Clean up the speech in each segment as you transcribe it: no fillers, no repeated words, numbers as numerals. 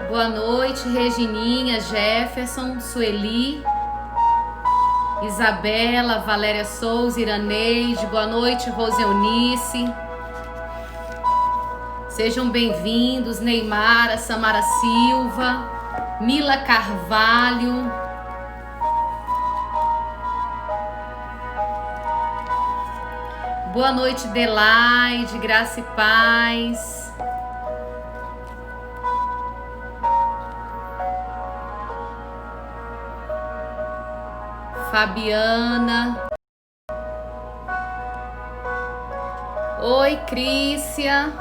Boa noite, Regininha, Jefferson, Sueli, Isabela, Valéria Souza, Iraneide. Boa noite, Rose Eunice. Sejam bem-vindos, Neymara, Samara Silva, Mila Carvalho. Boa noite, Delaide, Graça e Paz. Fabiana. Oi, Crícia.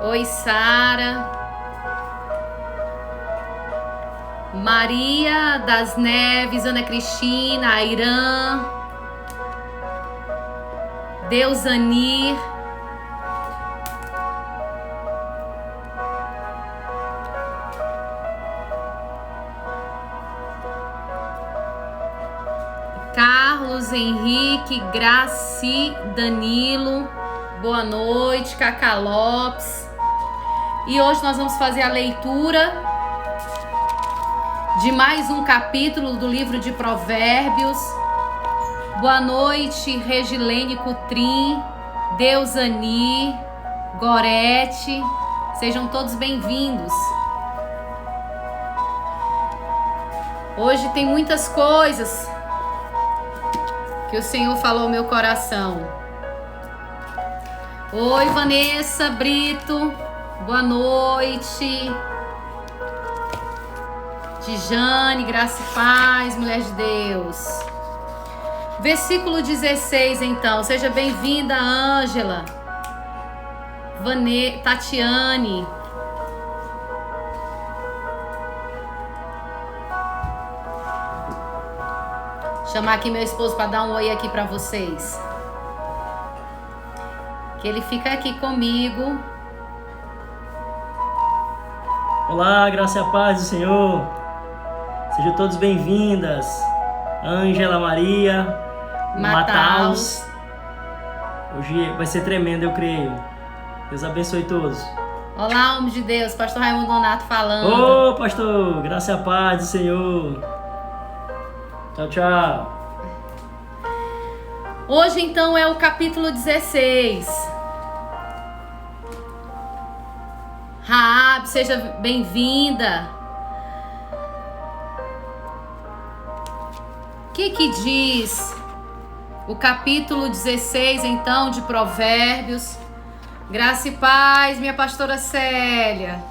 Oi, Sara. Maria das Neves, Ana Cristina, Airã, Deusanir. Carlos, Henrique, Graci, Danilo, boa noite, Cacá Lopes. E hoje nós vamos fazer a leitura de mais um capítulo do livro de Provérbios. Boa noite, Regilene Cutrim, Deusani, Gorete, sejam todos bem-vindos. Hoje tem muitas coisas que o Senhor falou ao meu coração. Oi, Vanessa Brito, boa noite. Tijane, Graça e Paz, mulher de Deus. Versículo 16, então. Seja bem-vinda, Ângela, Tatiane. Chamar aqui meu esposo para dar um oi aqui para vocês. Que ele fica aqui comigo. Olá, graça e a paz do Senhor. Sejam todos bem-vindas. Ângela, Maria, Mataus. Hoje vai ser tremendo, eu creio. Deus abençoe todos. Olá, homem de Deus, pastor Raimundo Donato falando. Ô, pastor, graça e a paz do Senhor. Tchau, tchau. Hoje, então, é o capítulo 16. Raab, seja bem-vinda. O que diz o capítulo 16, então, de Provérbios? Graça e paz, minha pastora Célia.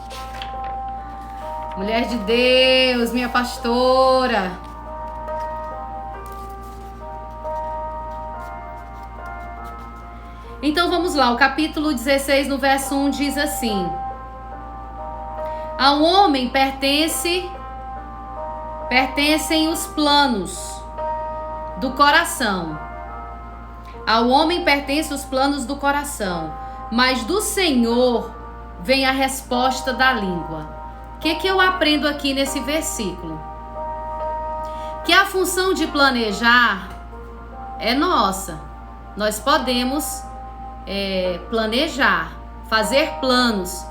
Mulher de Deus, minha pastora. Então vamos lá, o capítulo 16, no verso 1, diz assim: ao homem pertencem os planos do coração. Ao homem pertencem os planos do coração, mas do Senhor vem a resposta da língua. O que eu aprendo aqui nesse versículo? Que a função de planejar é nossa. Nós podemos planejar, fazer planos,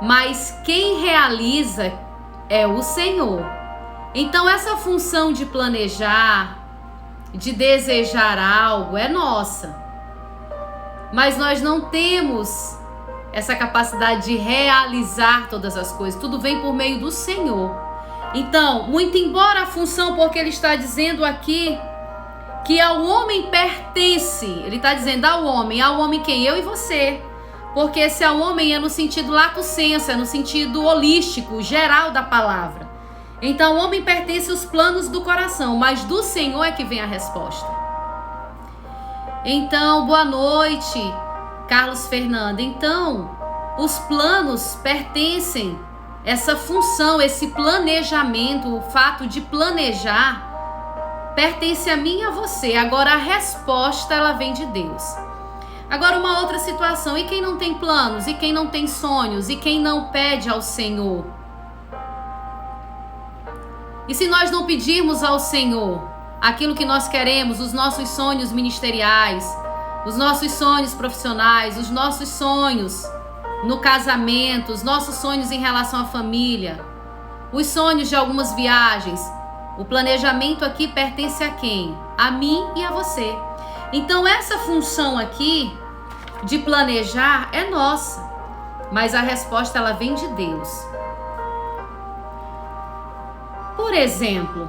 mas quem realiza é o Senhor. Então essa função de planejar, de desejar algo é nossa, mas nós não temos essa capacidade de realizar todas as coisas. Tudo vem por meio do Senhor. Então, muito embora a função, porque ele está dizendo aqui que ao homem pertence, ele está dizendo ao homem quem? Eu e você. Porque esse ao homem é no sentido lato sensu, é no sentido holístico, geral da palavra. Então, ao homem pertence os planos do coração, mas do Senhor é que vem a resposta. Então, boa noite, Carlos Fernando. Então, os planos pertencem, essa função, esse planejamento, o fato de planejar, pertence a mim e a você. Agora a resposta, ela vem de Deus. Agora uma outra situação, e quem não tem planos, e quem não tem sonhos, e quem não pede ao Senhor? E se nós não pedirmos ao Senhor, aquilo que nós queremos, os nossos sonhos ministeriais, os nossos sonhos profissionais, os nossos sonhos no casamento, os nossos sonhos em relação à família, os sonhos de algumas viagens. O planejamento aqui pertence a quem? A mim e a você. Então essa função aqui de planejar é nossa, mas a resposta ela vem de Deus. Por exemplo,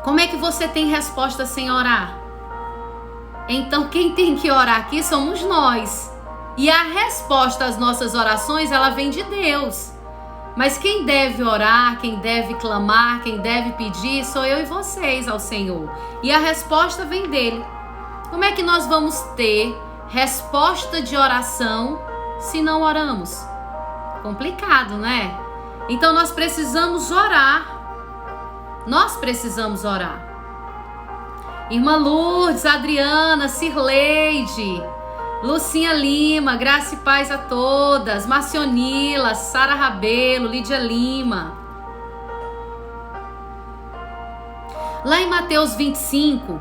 como é que você tem resposta sem orar? Então quem tem que orar aqui somos nós. E a resposta às nossas orações, ela vem de Deus. Mas quem deve orar, quem deve clamar, quem deve pedir, sou eu e vocês ao Senhor. E a resposta vem dele. Como é que nós vamos ter resposta de oração se não oramos? Complicado, né? Então nós precisamos orar. Nós precisamos orar. Irmã Lourdes, Adriana, Cirleide, Lucinha Lima, graça e paz a todas. Marcionila, Sara Rabelo, Lídia Lima. Lá em Mateus 25,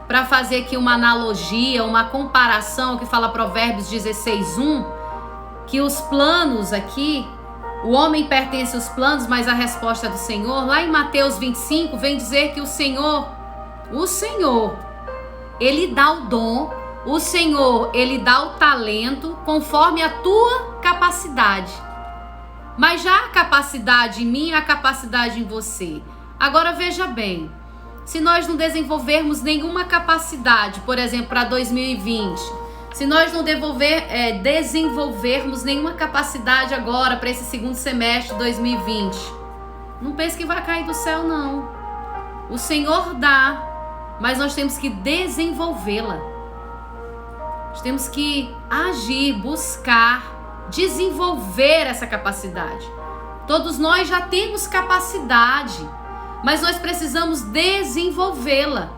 para fazer aqui uma analogia, uma comparação que fala Provérbios 16:1, que os planos aqui, o homem pertence aos planos, mas a resposta é do Senhor. Lá em Mateus 25 vem dizer que o Senhor, Ele dá o dom, o Senhor, Ele dá o talento conforme a tua capacidade. Mas já a capacidade em mim, a capacidade em você. Agora veja bem, se nós não desenvolvermos nenhuma capacidade, por exemplo, para 2020, se nós não desenvolvermos nenhuma capacidade agora para esse segundo semestre de 2020, não pense que vai cair do céu, não. O Senhor dá, mas nós temos que desenvolvê-la. Nós temos que agir, buscar, desenvolver essa capacidade. Todos nós já temos capacidade, mas nós precisamos desenvolvê-la.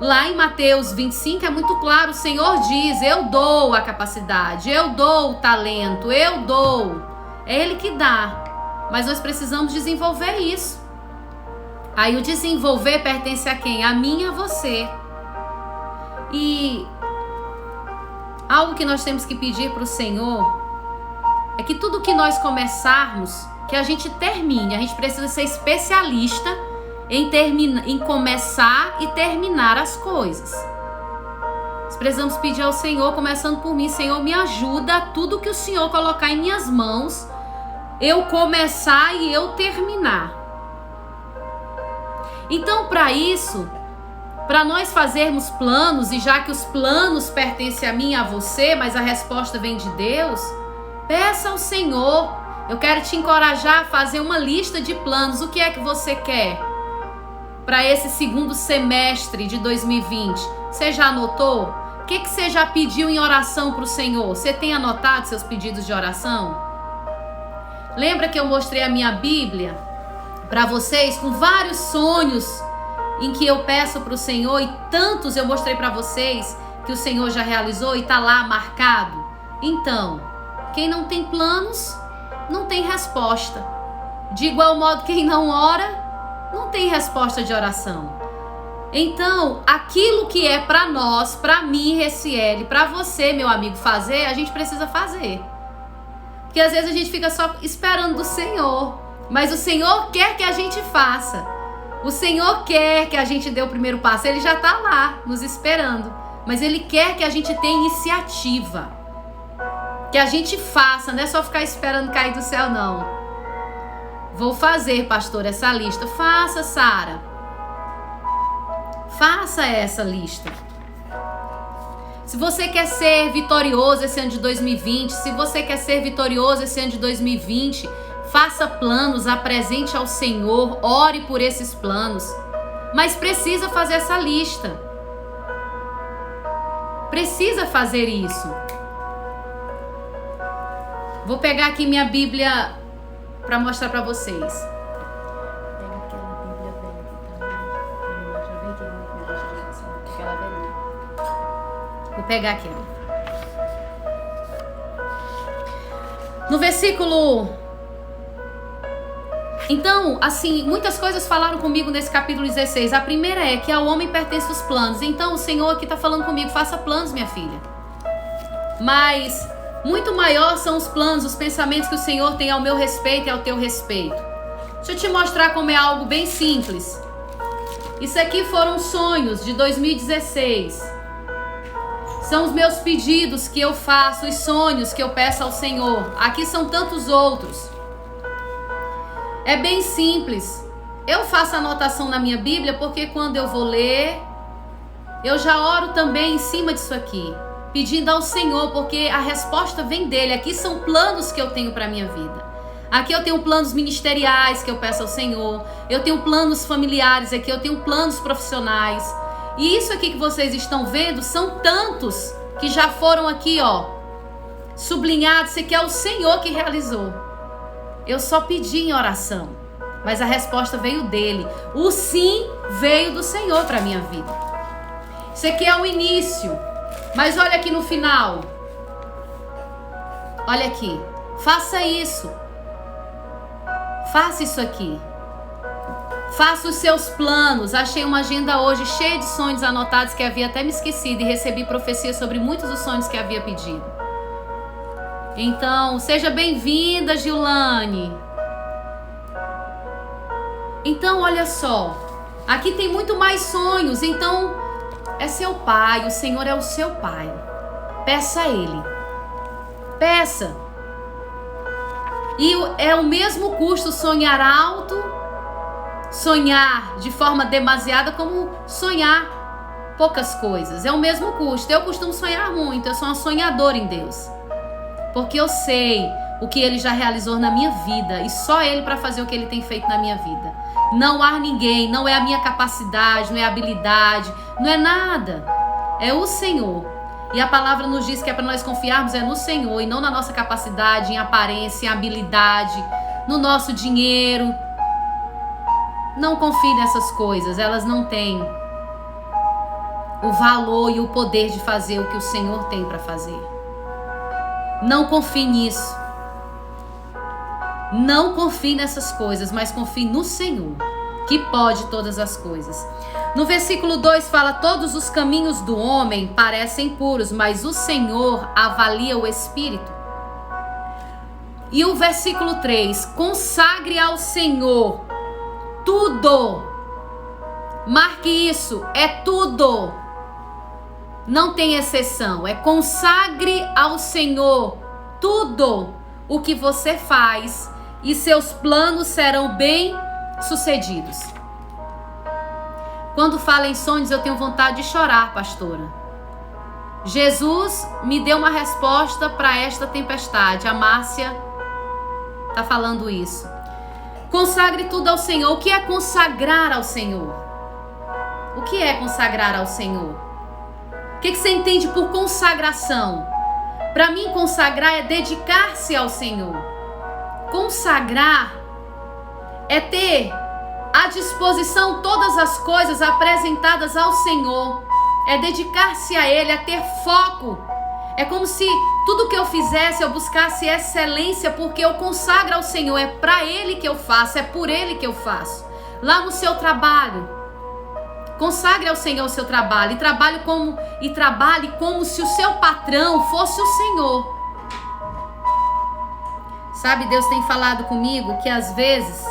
Lá em Mateus 25 é muito claro, o Senhor diz, eu dou a capacidade, eu dou o talento, eu dou. É Ele que dá, mas nós precisamos desenvolver isso. Aí o desenvolver pertence a quem? A mim e a você. E algo que nós temos que pedir para o Senhor é que tudo que nós começarmos, que a gente termine. A gente precisa ser especialista em começar e terminar as coisas. Nós precisamos pedir ao Senhor, começando por mim, Senhor, me ajuda a tudo que o Senhor colocar em minhas mãos, eu começar e eu terminar. Então, para isso, para nós fazermos planos, e já que os planos pertencem a mim e a você, mas a resposta vem de Deus, peça ao Senhor. Eu quero te encorajar a fazer uma lista de planos. O que é que você quer para esse segundo semestre de 2020? Você já anotou? O que você já pediu em oração para o Senhor? Você tem anotado seus pedidos de oração? Lembra que eu mostrei a minha Bíblia para vocês com vários sonhos em que eu peço para o Senhor, e tantos eu mostrei para vocês que o Senhor já realizou e está lá marcado? Então, quem não tem planos, não tem resposta. De igual modo, quem não ora, não tem resposta de oração. Então, aquilo que é para nós, para mim, Recieli, para você, meu amigo, fazer, a gente precisa fazer. Porque às vezes a gente fica só esperando do Senhor, mas o Senhor quer que a gente faça. O Senhor quer que a gente dê o primeiro passo. Ele já está lá, nos esperando. Mas Ele quer que a gente tenha iniciativa. Que a gente faça, não é só ficar esperando cair do céu, não. Vou fazer, pastor, essa lista. Faça, Sara. Faça essa lista. Se você quer ser vitorioso esse ano de 2020, se você quer ser vitorioso esse ano de 2020, faça planos, apresente ao Senhor, ore por esses planos. Mas precisa fazer essa lista. Precisa fazer isso. Vou pegar aqui minha Bíblia para mostrar para vocês. Pega aquela Bíblia velha que tá ali. Já vem aqui no meu deixa aquela velhinha. Vou pegar aqui. No versículo Então, assim, muitas coisas falaram comigo nesse capítulo 16. A primeira é que ao homem pertencem os planos. Então, o Senhor aqui está falando comigo, faça planos, minha filha. Mas muito maior são os planos, os pensamentos que o Senhor tem ao meu respeito e ao teu respeito. Deixa eu te mostrar como é algo bem simples. Isso aqui foram sonhos de 2016. São os meus pedidos que eu faço, os sonhos que eu peço ao Senhor. Aqui são tantos outros. É bem simples. Eu faço anotação na minha Bíblia porque quando eu vou ler, eu já oro também em cima disso aqui, pedindo ao Senhor, porque a resposta vem dele. Aqui são planos que eu tenho para a minha vida. Aqui eu tenho planos ministeriais que eu peço ao Senhor. Eu tenho planos familiares aqui, eu tenho planos profissionais. E isso aqui que vocês estão vendo são tantos que já foram aqui, ó, sublinhados. Isso aqui é o Senhor que realizou. Eu só pedi em oração, mas a resposta veio dele. O sim veio do Senhor para a minha vida. Isso aqui é o início, mas olha aqui no final. Olha aqui, faça isso. Faça isso aqui. Faça os seus planos. Achei uma agenda hoje cheia de sonhos anotados que havia até me esquecido e recebi profecias sobre muitos dos sonhos que havia pedido. Então, seja bem-vinda, Gilane. Então, olha só. Aqui tem muito mais sonhos. Então, é seu pai. O Senhor é o seu pai. Peça a Ele. Peça. E é o mesmo custo sonhar alto, sonhar de forma demasiada, como sonhar poucas coisas. É o mesmo custo. Eu costumo sonhar muito. Eu sou uma sonhadora em Deus. Porque eu sei o que Ele já realizou na minha vida. E só Ele para fazer o que Ele tem feito na minha vida. Não há ninguém, não é a minha capacidade, não é a habilidade, não é nada. É o Senhor. E a palavra nos diz que é para nós confiarmos no Senhor e não na nossa capacidade, em aparência, em habilidade, no nosso dinheiro. Não confie nessas coisas, elas não têm o valor e o poder de fazer o que o Senhor tem para fazer. Não confie nisso. Não confie nessas coisas, mas confie no Senhor, que pode todas as coisas. No versículo 2 fala: todos os caminhos do homem parecem puros, mas o Senhor avalia o espírito. E o versículo 3: consagre ao Senhor tudo. Marque isso, é tudo. Não tem exceção, é consagre ao Senhor tudo o que você faz e seus planos serão bem sucedidos. Quando falo em sonhos, eu tenho vontade de chorar, pastora. Jesus me deu uma resposta para esta tempestade. A Márcia está falando isso. Consagre tudo ao Senhor. O que é consagrar ao Senhor? O que é consagrar ao Senhor? O que você entende por consagração? Para mim, consagrar é dedicar-se ao Senhor. Consagrar é ter à disposição todas as coisas apresentadas ao Senhor. É dedicar-se a Ele, é ter foco. É como se tudo que eu fizesse, eu buscasse excelência, porque eu consagro ao Senhor. É para Ele que eu faço, é por Ele que eu faço. Lá no seu trabalho, consagre ao Senhor o seu trabalho e trabalhe como se o seu patrão fosse o Senhor. Sabe, Deus tem falado comigo que às vezes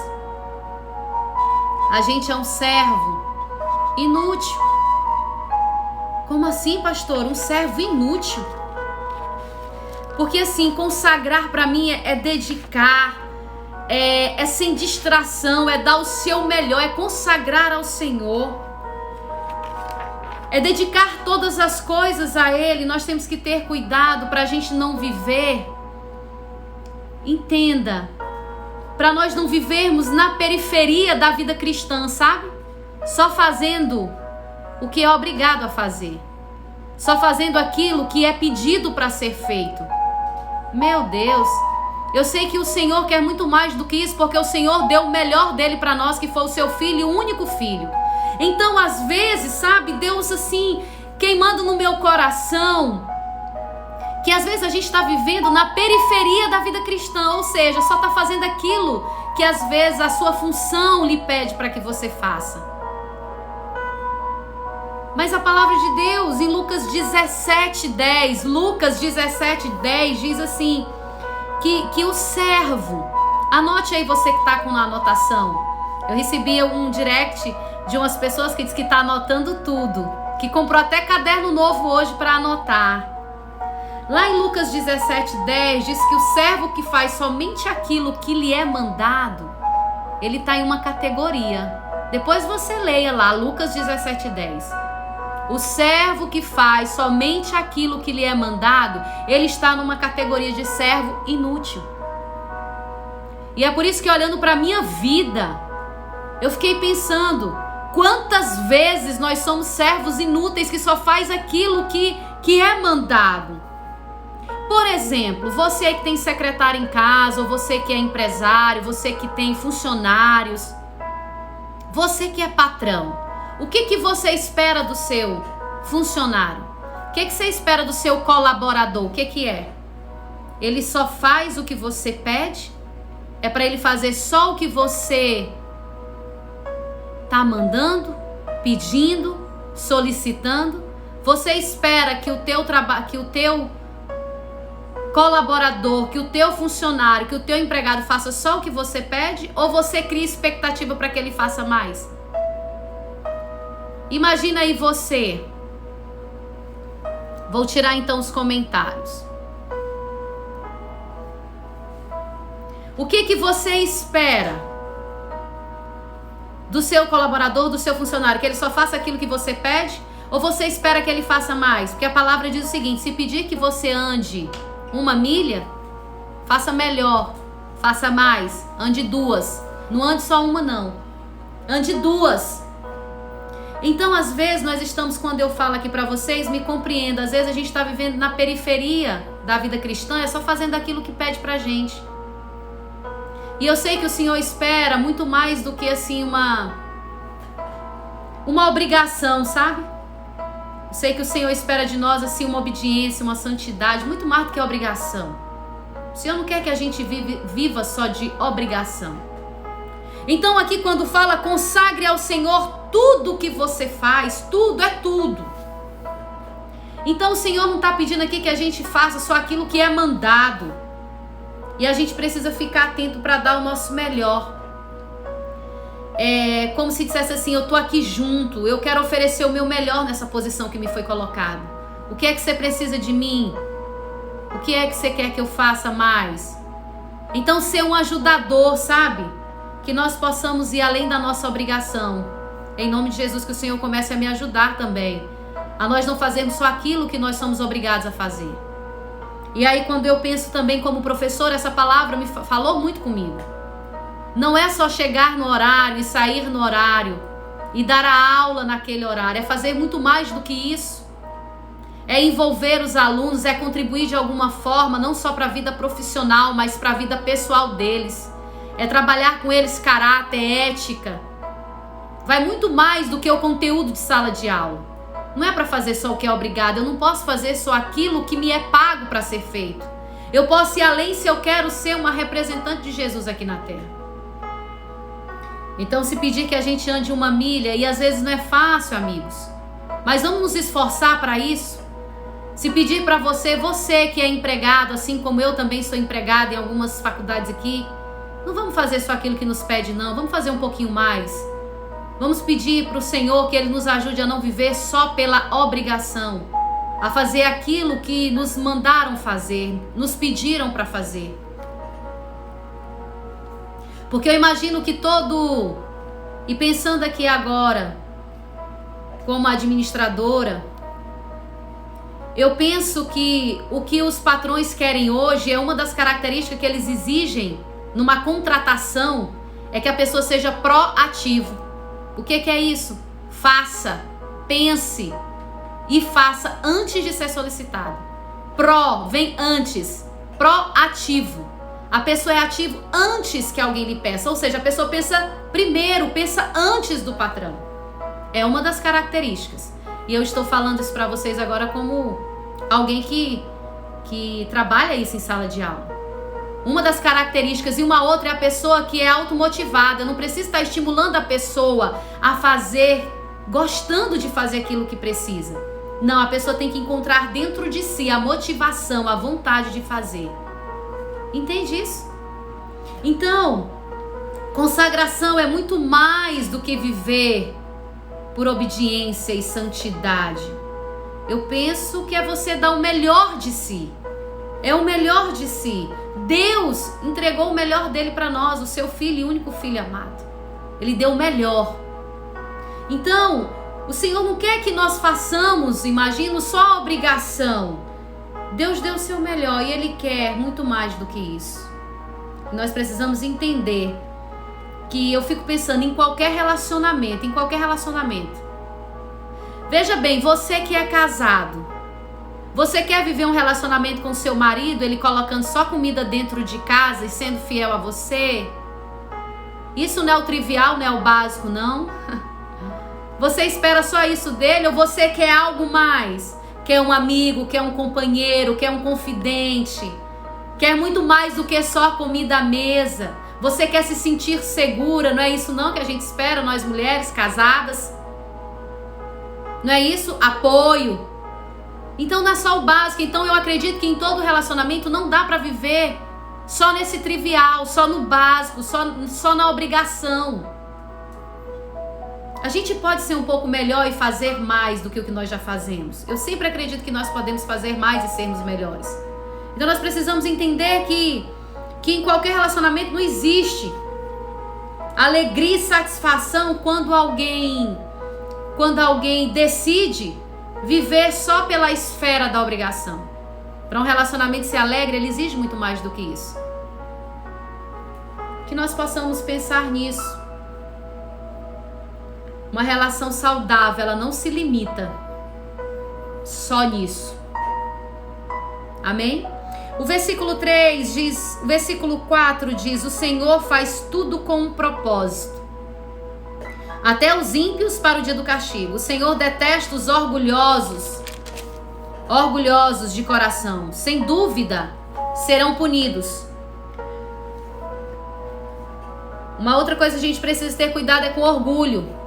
a gente é um servo inútil. Como assim, pastor? Um servo inútil? Porque assim, consagrar para mim é dedicar, é sem distração, é dar o seu melhor, é consagrar ao Senhor. É dedicar todas as coisas a Ele. Nós temos que ter cuidado para a gente não viver. Entenda. Para nós não vivermos na periferia da vida cristã, sabe? Só fazendo o que é obrigado a fazer. Só fazendo aquilo que é pedido para ser feito. Meu Deus. Eu sei que o Senhor quer muito mais do que isso, porque o Senhor deu o melhor dele para nós, que foi o seu filho, o único filho. Então, às vezes, sabe, Deus assim, queimando no meu coração, que às vezes a gente está vivendo na periferia da vida cristã, ou seja, só está fazendo aquilo que às vezes a sua função lhe pede para que você faça. Mas a palavra de Deus, em Lucas 17:10 diz assim, que o servo, anote aí você que está com a anotação. Eu recebi um direct de umas pessoas que diz que está anotando tudo, que comprou até caderno novo hoje para anotar. Lá em Lucas 17:10 diz que o servo que faz somente aquilo que lhe é mandado, ele está em uma categoria. Depois você leia lá, Lucas 17:10. O servo que faz somente aquilo que lhe é mandado, ele está numa categoria de servo inútil. E é por isso que, olhando para a minha vida, eu fiquei pensando, quantas vezes nós somos servos inúteis que só faz aquilo que é mandado. Por exemplo, você que tem secretário em casa, ou você que é empresário, você que tem funcionários, você que é patrão. O que você espera do seu funcionário? O que você espera do seu colaborador? O que é? Ele só faz o que você pede? É para ele fazer só o que você está mandando, pedindo, solicitando? Você espera que o teu colaborador, que o teu funcionário, que o teu empregado faça só o que você pede? Ou você cria expectativa para que ele faça mais? Imagina aí você. Vou tirar então os comentários. O que você espera do seu colaborador, do seu funcionário? Que ele só faça aquilo que você pede? Ou você espera que ele faça mais? Porque a palavra diz o seguinte: se pedir que você ande 1 milha, faça melhor, faça mais, ande 2. Não ande só 1 não, ande 2. Então, às vezes, nós estamos, quando eu falo aqui para vocês, me compreenda, às vezes a gente está vivendo na periferia da vida cristã, é só fazendo aquilo que pede pra gente. E eu sei que o Senhor espera muito mais do que assim uma obrigação, sabe? Eu sei que o Senhor espera de nós assim uma obediência, uma santidade, muito mais do que obrigação. O Senhor não quer que a gente viva só de obrigação. Então aqui quando fala consagre ao Senhor tudo que você faz, tudo é tudo. Então o Senhor não está pedindo aqui que a gente faça só aquilo que é mandado. E a gente precisa ficar atento para dar o nosso melhor. É como se dissesse assim, eu estou aqui junto, eu quero oferecer o meu melhor nessa posição que me foi colocada. O que é que você precisa de mim? O que é que você quer que eu faça mais? Então ser um ajudador, sabe? Que nós possamos ir além da nossa obrigação. Em nome de Jesus, que o Senhor comece a me ajudar também. A nós não fazermos só aquilo que nós somos obrigados a fazer. E aí quando eu penso também como professor, essa palavra me falou muito comigo. Não é só chegar no horário e sair no horário e dar a aula naquele horário. É fazer muito mais do que isso. É envolver os alunos, é contribuir de alguma forma, não só para a vida profissional, mas para a vida pessoal deles. É trabalhar com eles caráter, ética. Vai muito mais do que o conteúdo de sala de aula. Não é para fazer só o que é obrigado. Eu não posso fazer só aquilo que me é pago para ser feito. Eu posso ir além se eu quero ser uma representante de Jesus aqui na terra. Então se pedir que a gente ande 1 milha, e às vezes não é fácil, amigos, mas vamos nos esforçar para isso. Se pedir para você que é empregado, assim como eu também sou empregado em algumas faculdades aqui, não vamos fazer só aquilo que nos pede não, vamos fazer um pouquinho mais. Vamos pedir para o Senhor que Ele nos ajude a não viver só pela obrigação, a fazer aquilo que nos mandaram fazer, nos pediram para fazer. Porque eu imagino que e pensando aqui agora, como administradora, eu penso que o que os patrões querem hoje é uma das características que eles exigem numa contratação, é que a pessoa seja proativo. O que é isso? Faça, pense e faça antes de ser solicitado. Vem antes, proativo. A pessoa é ativo antes que alguém lhe peça, ou seja, a pessoa pensa primeiro, pensa antes do patrão. É uma das características. E eu estou falando isso para vocês agora como alguém que trabalha isso em sala de aula. Uma das características, e uma outra é a pessoa que é automotivada. Não precisa estar estimulando a pessoa a fazer, gostando de fazer aquilo que precisa. Não, a pessoa tem que encontrar dentro de si a motivação, a vontade de fazer. Entende isso? Então, consagração é muito mais do que viver por obediência e santidade. Eu penso que é você dar o melhor de si. É o melhor de si. Deus entregou o melhor dele para nós, o seu filho e único filho amado. Ele deu o melhor. Então, o Senhor não quer que nós façamos, imagino, só a obrigação. Deus deu o seu melhor e Ele quer muito mais do que isso. Nós precisamos entender que eu fico pensando em qualquer relacionamento, Veja bem, você que é casado, você quer viver um relacionamento com seu marido, ele colocando só comida dentro de casa e sendo fiel a você? Isso não é o trivial, não é o básico, não? Você espera só isso dele ou você quer algo mais? Quer um amigo, quer um companheiro, quer um confidente? Quer muito mais do que só comida à mesa? Você quer se sentir segura? Não é isso não que a gente espera, nós mulheres casadas? Não é isso? Apoio. Então não é só o básico. Então eu acredito que em todo relacionamento não dá para viver só nesse trivial, só no básico, só na obrigação. A gente pode ser um pouco melhor e fazer mais do que o que nós já fazemos. Eu sempre acredito que nós podemos fazer mais e sermos melhores. Então nós precisamos entender que em qualquer relacionamento não existe alegria e satisfação quando alguém decide viver só pela esfera da obrigação. Para um relacionamento ser alegre, ele exige muito mais do que isso. Que nós possamos pensar nisso. Uma relação saudável, ela não se limita só nisso. Amém? O versículo 4 diz: o Senhor faz tudo com um propósito, até os ímpios para o dia do castigo. O Senhor detesta os orgulhosos de coração. Sem dúvida, serão punidos. Uma outra coisa que a gente precisa ter cuidado é com o orgulho.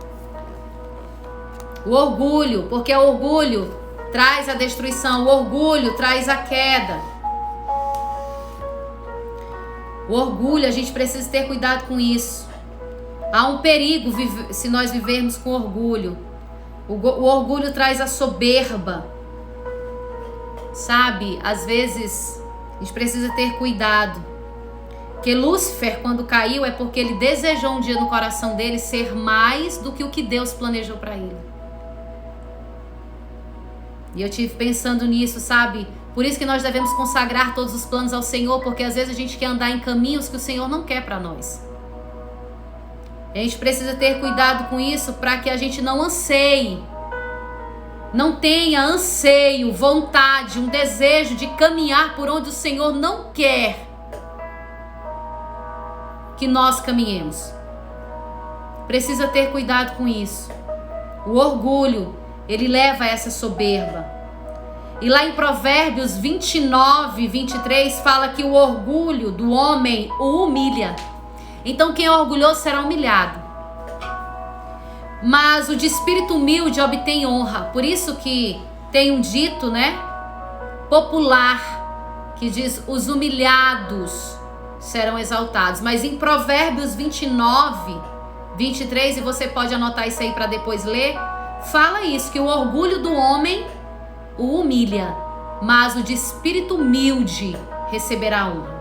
O orgulho, porque o orgulho traz a destruição, o orgulho traz a queda. O orgulho, a gente precisa ter cuidado com isso. Há um perigo se nós vivermos com orgulho. O orgulho traz a soberba. Sabe, às vezes a gente precisa ter cuidado. Porque Lúcifer, quando caiu, é porque ele desejou um dia no coração dele ser mais do que o que Deus planejou para ele. E eu tive pensando nisso, sabe? Por isso que nós devemos consagrar todos os planos ao Senhor, porque às vezes a gente quer andar em caminhos que o Senhor não quer para nós. A gente precisa ter cuidado com isso para que a gente não anseie, não tenha anseio, vontade, um desejo de caminhar por onde o Senhor não quer que nós caminhemos. Precisa ter cuidado com isso. O orgulho, ele leva a essa soberba. E lá em Provérbios 29, 23, fala que o orgulho do homem o humilha. Então quem é orgulhoso será humilhado. Mas o de espírito humilde obtém honra. Por isso que tem um dito, popular, que diz: os humilhados serão exaltados. Mas em Provérbios 29, 23, e você pode anotar isso aí para depois ler, fala isso, que o orgulho do homem o humilha, mas o de espírito humilde receberá honra.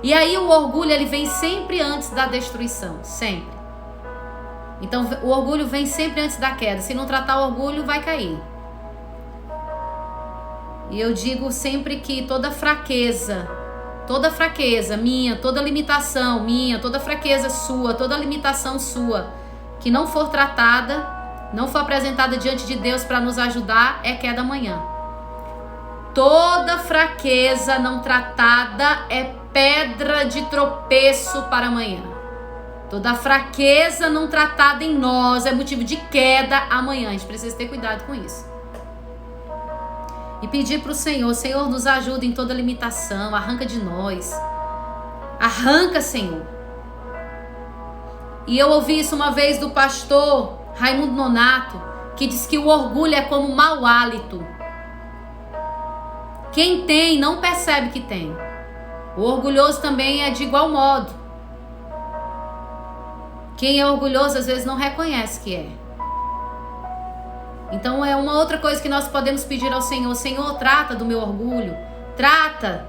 E aí o orgulho, ele vem sempre antes da destruição, sempre. Então o orgulho vem sempre antes da queda. Se não tratar o orgulho, vai cair. E eu digo sempre que toda fraqueza minha, toda limitação minha, toda fraqueza sua, toda limitação sua, que não for tratada, não for apresentada diante de Deus para nos ajudar, é queda amanhã. Toda fraqueza não tratada é pedra de tropeço para amanhã. Toda fraqueza não tratada em nós é motivo de queda amanhã. A gente precisa ter cuidado com isso. e pedir para o Senhor: Senhor, nos ajuda em toda limitação, arranca de nós. Arranca, Senhor. E eu ouvi isso uma vez do pastor Raimundo Nonato, que diz que o orgulho é como mau hálito. Quem tem não percebe que tem. O orgulhoso também é de igual modo. Quem é orgulhoso às vezes não reconhece que é. Então é uma outra coisa que nós podemos pedir ao Senhor: Senhor, trata do meu orgulho, trata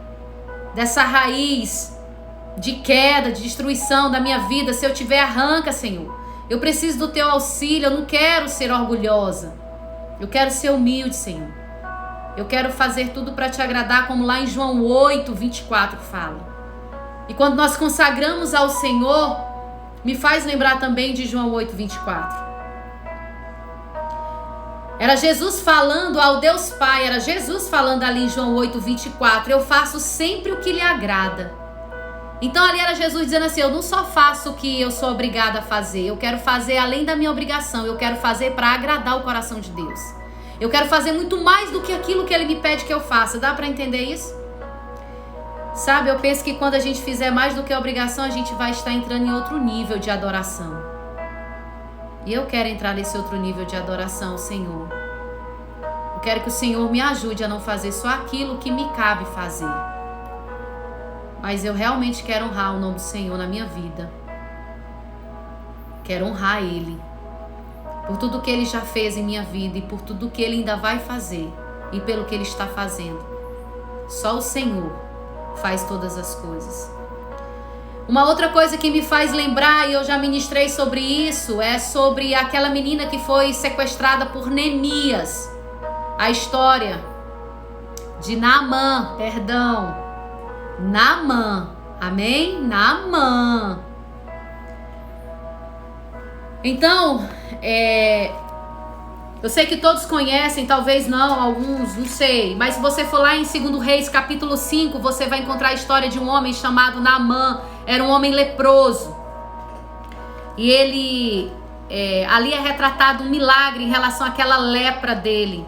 dessa raiz de queda, de destruição da minha vida. Se eu tiver, arranca, Senhor. Eu preciso do teu auxílio, eu não quero ser orgulhosa. Eu quero ser humilde, Senhor. Eu quero fazer tudo para te agradar, como lá em João 8, 24 fala. E quando nós consagramos ao Senhor, me faz lembrar também de João 8, 24. Era Jesus falando ao Deus Pai, era Jesus falando ali em João 8, 24. Eu faço sempre o que lhe agrada. Então ali era Jesus dizendo assim: eu não só faço o que eu sou obrigada a fazer, eu quero fazer além da minha obrigação, eu quero fazer para agradar o coração de Deus. Eu quero fazer muito mais do que aquilo que Ele me pede que eu faça. Dá para entender isso? Sabe, eu penso que quando a gente fizer mais do que a obrigação, a gente vai estar entrando em outro nível de adoração. E eu quero entrar nesse outro nível de adoração, Senhor. Eu quero que o Senhor me ajude a não fazer só aquilo que me cabe fazer. Mas eu realmente quero honrar o nome do Senhor na minha vida. Quero honrar Ele por tudo que Ele já fez em minha vida e por tudo que Ele ainda vai fazer e pelo que Ele está fazendo. Só o Senhor faz todas as coisas. Uma outra coisa que me faz lembrar, e eu já ministrei sobre isso, é sobre aquela menina que foi sequestrada por Neemias. A história de Naamã, Naamã, amém? Naamã. Então, eu sei que todos conhecem, talvez não, alguns, não sei. Mas se você for lá em 2 Reis, capítulo 5, você vai encontrar a história de um homem chamado Naamã. Era um homem leproso. E ele, ali é retratado um milagre em relação àquela lepra dele.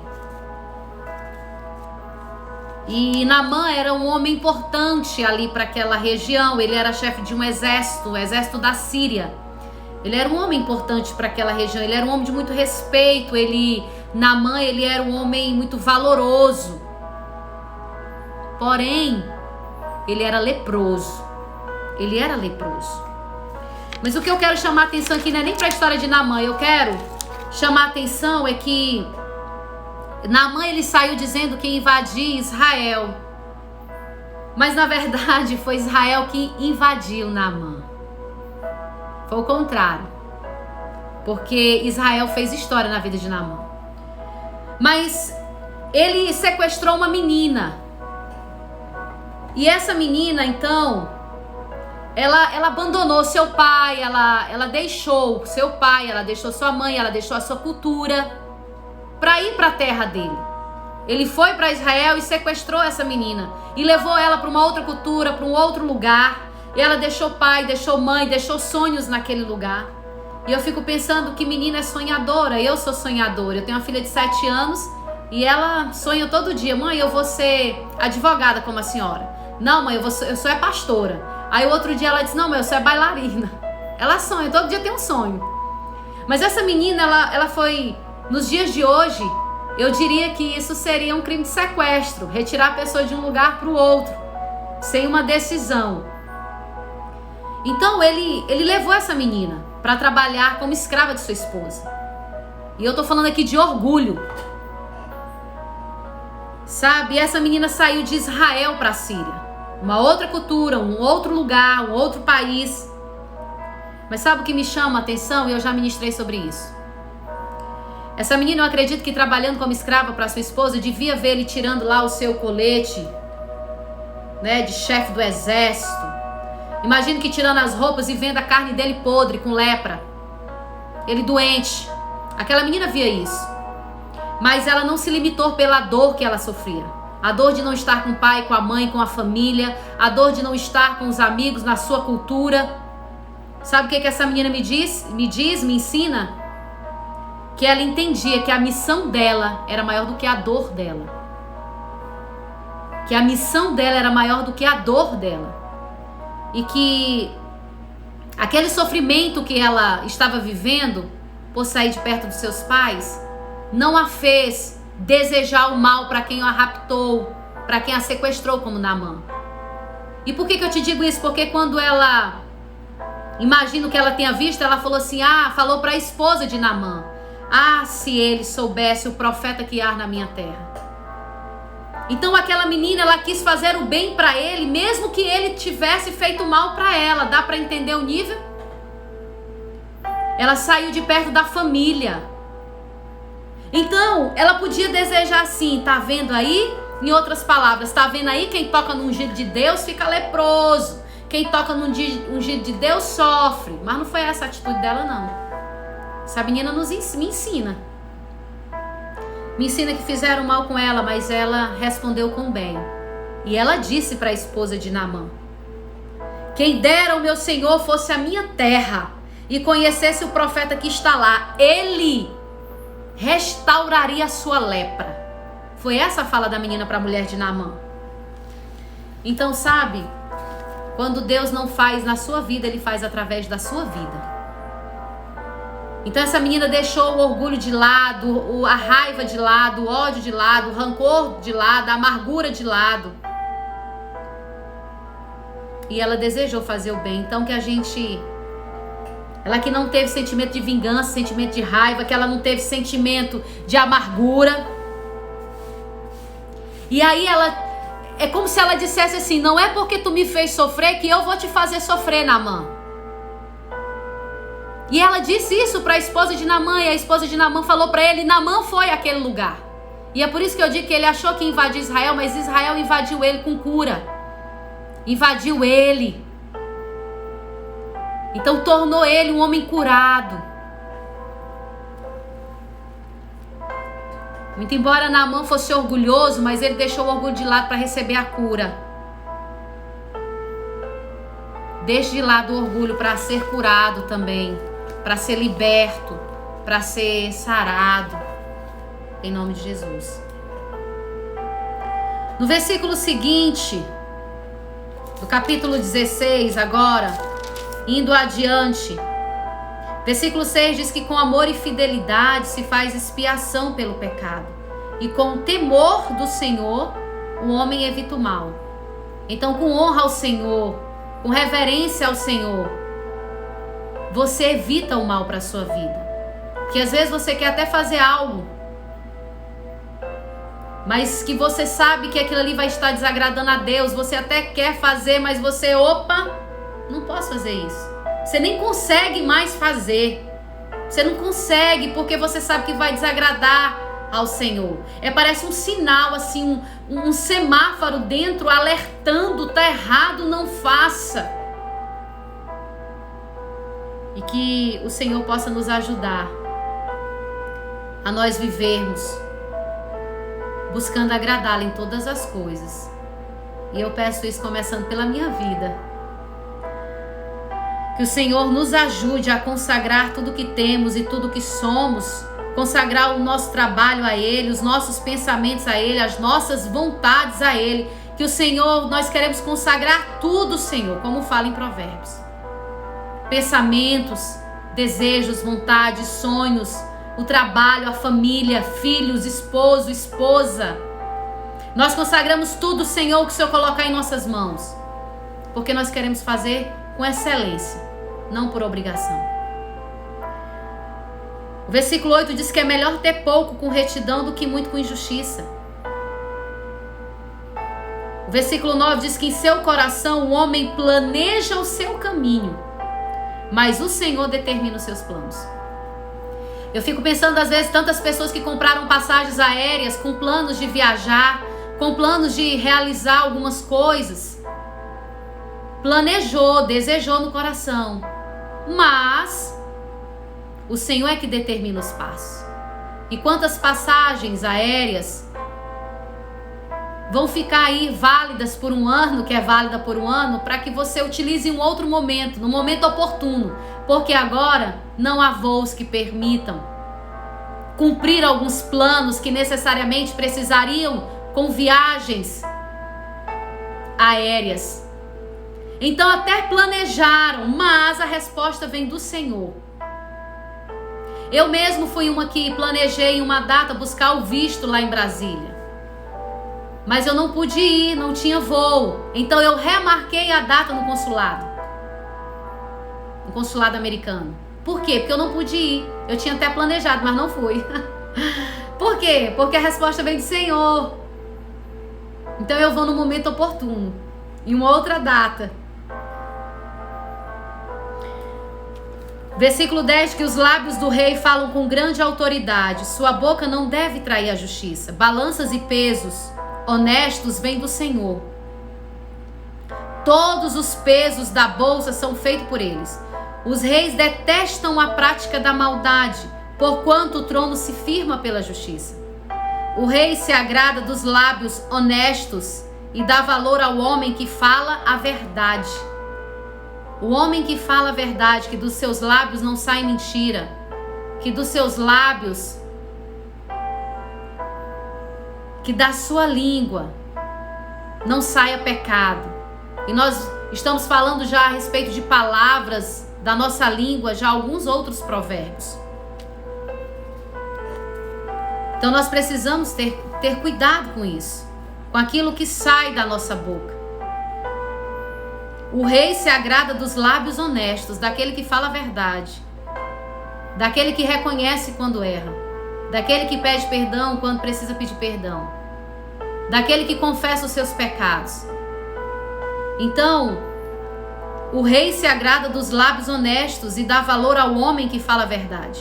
E Naamã era um homem importante ali para aquela região. Ele era chefe de um exército, o exército da Síria. Ele era um homem importante para aquela região. Ele era um homem de muito respeito. Naamã, ele era um homem muito valoroso. Porém, ele era leproso. Ele era leproso. Mas o que eu quero chamar a atenção aqui não é nem para a história de Naamã. Eu quero chamar a atenção é que Naamã, ele saiu dizendo que ia invadir Israel. Mas na verdade foi Israel que invadiu Naamã. Foi o contrário. Porque Israel fez história na vida de Naamã. Mas ele sequestrou uma menina. E essa menina, então, ela abandonou seu pai, ela deixou seu pai, ela deixou sua mãe, ela deixou a sua cultura para ir para a terra dele. Ele foi para Israel e sequestrou essa menina e levou ela para uma outra cultura, para um outro lugar. E ela deixou pai, deixou mãe, deixou sonhos naquele lugar. E eu fico pensando que menina é sonhadora. Eu sou sonhadora. Eu tenho uma filha de 7 anos e ela sonha todo dia: mãe, eu vou ser advogada como a senhora. Não, mãe, eu sou pastora. Aí o outro dia ela diz: não, mãe, eu sou bailarina. Ela sonha, todo dia tem um sonho. Mas essa menina, ela foi... Nos dias de hoje, eu diria que isso seria um crime de sequestro. Retirar a pessoa de um lugar para o outro, sem uma decisão. Então ele levou essa menina para trabalhar como escrava de sua esposa. E eu tô falando aqui de orgulho. Sabe, essa menina saiu de Israel para a Síria. Uma outra cultura, um outro lugar, um outro país. Mas sabe o que me chama a atenção? E eu já ministrei sobre isso. Essa menina, eu acredito que trabalhando como escrava para sua esposa, devia ver ele tirando lá o seu colete, né, de chefe do exército. Imagino que tirando as roupas e vendo a carne dele podre, com lepra. Ele doente. Aquela menina via isso. Mas ela não se limitou pela dor que ela sofria. A dor de não estar com o pai, com a mãe, com a família. A dor de não estar com os amigos, na sua cultura. Sabe o que essa menina me ensina? Que ela entendia que a missão dela era maior do que a dor dela. que a missão dela era maior do que a dor dela. E que aquele sofrimento que ela estava vivendo por sair de perto dos seus pais não a fez desejar o mal para quem a raptou, para quem a sequestrou, como Naamã. E por que eu te digo isso? Porque quando ela, imagino que ela tenha visto, ela falou assim, falou para a esposa de Naamã, se ele soubesse o profeta que há na minha terra. Então aquela menina, ela quis fazer o bem para ele, mesmo que ele tivesse feito mal para ela. Dá para entender o nível? Ela saiu de perto da família. Então, ela podia desejar assim, tá vendo aí? Em outras palavras, tá vendo aí? Quem toca no ungido de Deus fica leproso. Quem toca no ungido de Deus sofre. Mas não foi essa a atitude dela, não. Essa menina me ensina. Me ensina que fizeram mal com ela, mas ela respondeu com bem. E ela disse para a esposa de Naamã: quem dera o meu senhor fosse a minha terra e conhecesse o profeta que está lá, ele restauraria a sua lepra. Foi essa a fala da menina para a mulher de Naamã. Então, sabe, quando Deus não faz na sua vida, ele faz através da sua vida. Então essa menina deixou o orgulho de lado, a raiva de lado, o ódio de lado, o rancor de lado, a amargura de lado. E ela desejou fazer o bem. Então ela que não teve sentimento de vingança, sentimento de raiva, que ela não teve sentimento de amargura. E aí é como se ela dissesse assim, não é porque tu me fez sofrer que eu vou te fazer sofrer, Naamã. E ela disse isso para a esposa de Naamã, e a esposa de Naamã falou para ele, Naamã foi àquele lugar. E é por isso que eu digo que ele achou que invadiu Israel, mas Israel invadiu ele com cura. Invadiu ele. Então tornou ele um homem curado. Muito embora Naamã fosse orgulhoso, mas ele deixou o orgulho de lado para receber a cura. Deixe de lado o orgulho para ser curado também. Para ser liberto, para ser sarado, em nome de Jesus. No versículo seguinte, do capítulo 16, agora, indo adiante, versículo 6 diz que com amor e fidelidade se faz expiação pelo pecado, e com o temor do Senhor o homem evita o mal. Então, com honra ao Senhor, com reverência ao Senhor, você evita o mal para a sua vida. Que às vezes você quer até fazer algo, mas que você sabe que aquilo ali vai estar desagradando a Deus. Você até quer fazer, mas você, não posso fazer isso. Você nem consegue mais fazer. Você não consegue porque você sabe que vai desagradar ao Senhor. Parece um sinal, assim, um semáforo dentro alertando, tá errado, não faça. E que o Senhor possa nos ajudar a nós vivermos buscando agradá-lo em todas as coisas. E eu peço isso começando pela minha vida. Que o Senhor nos ajude a consagrar tudo que temos e tudo que somos, consagrar o nosso trabalho a Ele, os nossos pensamentos a Ele, as nossas vontades a Ele. Que o Senhor, nós queremos consagrar tudo, Senhor, como fala em Provérbios. Pensamentos, desejos, vontades, sonhos, o trabalho, a família, filhos, esposo, esposa. Nós consagramos tudo, Senhor, que o Senhor colocar em nossas mãos, porque nós queremos fazer com excelência, não por obrigação. O versículo 8 diz que é melhor ter pouco com retidão do que muito com injustiça. O versículo 9 diz que em seu coração o homem planeja o seu caminho, mas o Senhor determina os seus planos. Eu fico pensando, às vezes, tantas pessoas que compraram passagens aéreas com planos de viajar, com planos de realizar algumas coisas. Planejou, desejou no coração. Mas o Senhor é que determina os passos. E quantas passagens aéreas vão ficar aí válidas por um ano, que é válida por um ano, para que você utilize em um outro momento, no momento oportuno, porque agora não há voos que permitam cumprir alguns planos que necessariamente precisariam com viagens aéreas. Então até planejaram, mas a resposta vem do Senhor. Eu mesmo fui uma que planejei uma data buscar o visto lá em Brasília. Mas eu não pude ir, não tinha voo. Então eu remarquei a data no consulado americano. Por quê? Porque eu não pude ir. Eu tinha até planejado, mas não fui. Por quê? Porque a resposta vem do Senhor. Então eu vou no momento oportuno, em uma outra data. Versículo 10, que os lábios do rei falam com grande autoridade. Sua boca não deve trair a justiça. Balanças e pesos honestos vêm do Senhor. Todos os pesos da bolsa são feitos por eles. Os reis detestam a prática da maldade, porquanto o trono se firma pela justiça. O rei se agrada dos lábios honestos e dá valor ao homem que fala a verdade. O homem que fala a verdade, que dos seus lábios não sai mentira, que dos seus lábios, que da sua língua não saia pecado. E nós estamos falando já a respeito de palavras da nossa língua, já alguns outros provérbios. Então nós precisamos ter cuidado com isso, com aquilo que sai da nossa boca. O rei se agrada dos lábios honestos, daquele que fala a verdade, daquele que reconhece quando erra, daquele que pede perdão quando precisa pedir perdão, daquele que confessa os seus pecados. Então, o rei se agrada dos lábios honestos e dá valor ao homem que fala a verdade.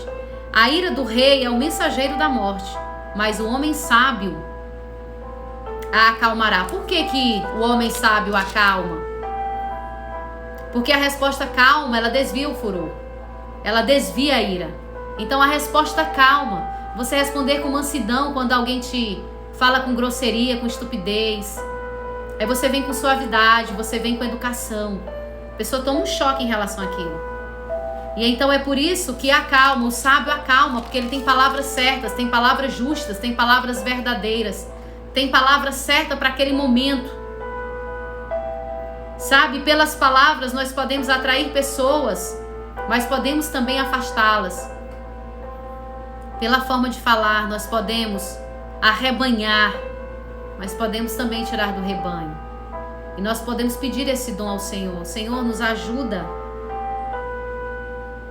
A ira do rei é o mensageiro da morte, mas o homem sábio a acalmará. Por que o homem sábio acalma? Porque a resposta calma, ela desvia o furor. Ela desvia a ira. Então a resposta calma, você responder com mansidão quando alguém te fala com grosseria, com estupidez. Aí você vem com suavidade, você vem com educação. A pessoa toma um choque em relação àquilo. E então é por isso que acalma, o sábio acalma, porque ele tem palavras certas, tem palavras justas, tem palavras verdadeiras, tem palavra certa para aquele momento. Sabe, pelas palavras nós podemos atrair pessoas, mas podemos também afastá-las. Pela forma de falar, nós podemos arrebanhar, mas podemos também tirar do rebanho. E nós podemos pedir esse dom ao Senhor. O Senhor nos ajuda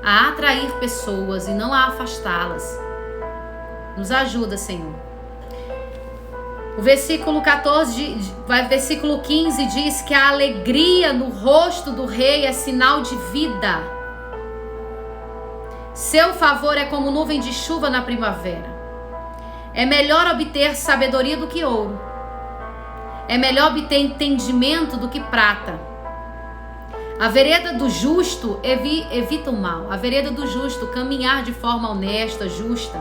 a atrair pessoas e não a afastá-las. Nos ajuda, Senhor. O versículo 15 diz que a alegria no rosto do rei é sinal de vida. Seu favor é como nuvem de chuva na primavera. É melhor obter sabedoria do que ouro. É melhor obter entendimento do que prata. A vereda do justo evita o mal. A vereda do justo, caminhar de forma honesta, justa.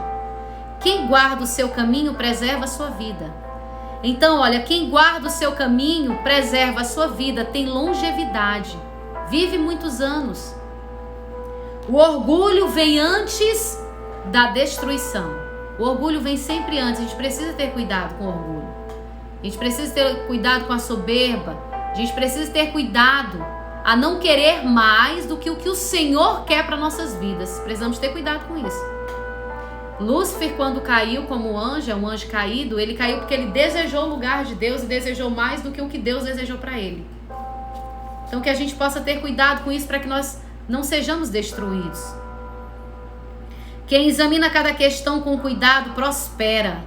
Quem guarda o seu caminho preserva a sua vida. Então, olha, quem guarda o seu caminho preserva a sua vida, tem longevidade, vive muitos anos. O orgulho vem antes da destruição. O orgulho vem sempre antes. A gente precisa ter cuidado com o orgulho. A gente precisa ter cuidado com a soberba. A gente precisa ter cuidado a não querer mais do que o que o Senhor quer para nossas vidas. Precisamos ter cuidado com isso. Lúcifer, quando caiu como anjo, um anjo caído, ele caiu porque ele desejou o lugar de Deus e desejou mais do que o que Deus desejou para ele. Então que a gente possa ter cuidado com isso para que nós não sejamos destruídos. Quem examina cada questão com cuidado prospera,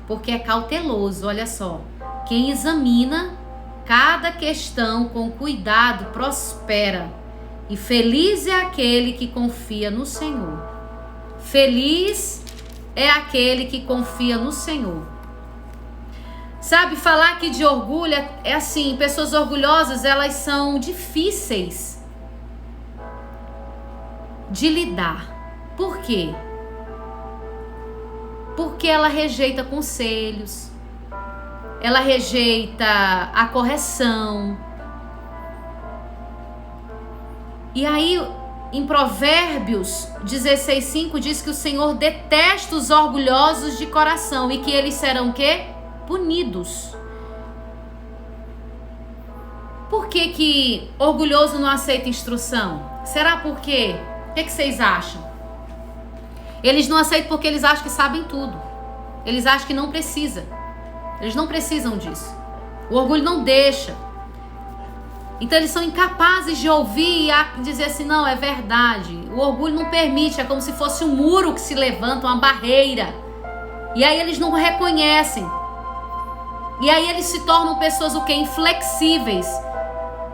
porque é cauteloso, olha só. Quem examina cada questão com cuidado prospera, e feliz é aquele que confia no Senhor. Feliz é aquele que confia no Senhor. Sabe, falar aqui de orgulho é assim, pessoas orgulhosas, elas são difíceis de lidar. Por quê? Porque ela rejeita conselhos, ela rejeita a correção. E aí, em Provérbios 16:5 diz que o Senhor detesta os orgulhosos de coração e que eles serão o quê? Punidos. que orgulhoso não aceita instrução? Será por quê? O que vocês acham? Eles não aceitam porque eles acham que sabem tudo. Eles acham que não precisa. Eles não precisam disso. O orgulho não deixa. Então eles são incapazes de ouvir e dizer assim, não, é verdade. O orgulho não permite, é como se fosse um muro que se levanta, uma barreira. E aí eles não reconhecem. E aí eles se tornam pessoas o quê? Inflexíveis.